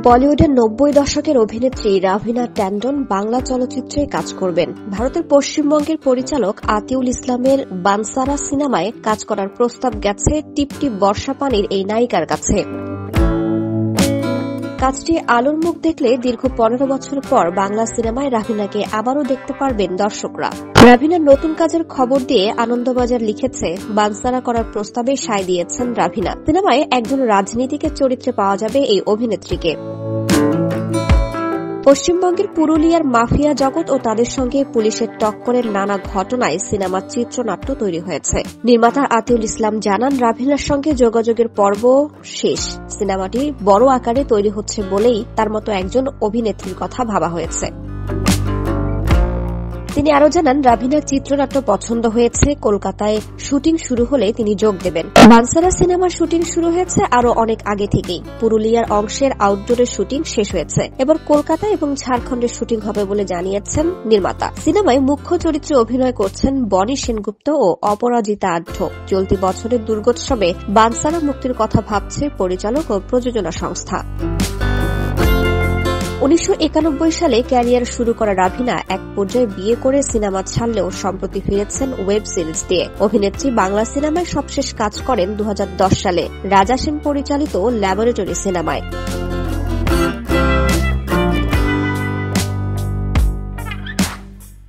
বলিউডের ৯০ দশকের অভিনেত্রী রাভিনা ট্যান্ডন বাংলা চলচ্চিত্রে কাজ করবেন। ভারতের পশ্চিমবঙ্গের পরিচালক আতিউল ইসলামের বানসারা সিনেমায় কাজ করার প্রস্তাব গেছে টিপটিপ বর্ষা পানির এই নায়িকার কাছে। কাজটি আলোর মুখ দেখলে দীর্ঘ ১৫ বছর পর বাংলা সিনেমায় রাভিনাকে আবারও দেখতে পারবেন দর্শকরা। রাভিনার নতুন কাজের খবর দিয়ে আনন্দবাজার লিখেছে, বানসারা করার প্রস্তাবে সায় দিয়েছেন রাভিনা। সিনেমায় একজন রাজনীতিকের চরিত্রে পাওয়া যাবে এই অভিনেত্রীকে। পশ্চিমবঙ্গের পুরুলিয়ার মাফিয়া জগৎ ও তাদের সঙ্গে পুলিশের টক্করের নানা ঘটনায় সিনেমার চিত্রনাট্য তৈরি হয়েছে। নির্মাতা আতিউল ইসলাম জানান, রাভিনার সঙ্গে যোগাযোগের পর্ব শেষ। সিনেমাটি বড় আকারে তৈরি হচ্ছে বলেই তার মতো একজন অভিনেত্রীর কথা ভাবা হয়েছে। তিনি আরও জানান, রাভিনার চিত্রনাট্য পছন্দ হয়েছে। কলকাতায় শুটিং শুরু হলে তিনি যোগ দেবেন। বানসারা সিনেমার শুটিং শুরু হয়েছে আরও অনেক আগে থেকেই। পুরুলিয়ার অংশের আউটডোরের শুটিং শেষ হয়েছে। এবার কলকাতা এবং ঝাড়খণ্ডের শুটিং হবে বলে জানিয়েছেন নির্মাতা। সিনেমায় মুখ্য চরিত্রে অভিনয় করছেন বনি সেনগুপ্ত ও অপরাজিতা আঢ্য। চলতি বছরের দুর্গোৎসবে বানসারা মুক্তির কথা ভাবছে পরিচালক ও প্রযোজনা সংস্থা। ১৯৯১ সালে ক্যারিয়ার শুরু করা রাভিনা এক পর্যায়ে বিয়ে করে সিনেমা ছাড়লেও সম্প্রতি ফিরেছেন ওয়েব সিরিজ দিয়ে। অভিনেত্রী বাংলা সিনেমায় সবশেষ কাজ করেন ২০১০ সালে রাজা সেন পরিচালিত ল্যাবরেটরি সিনেমায়।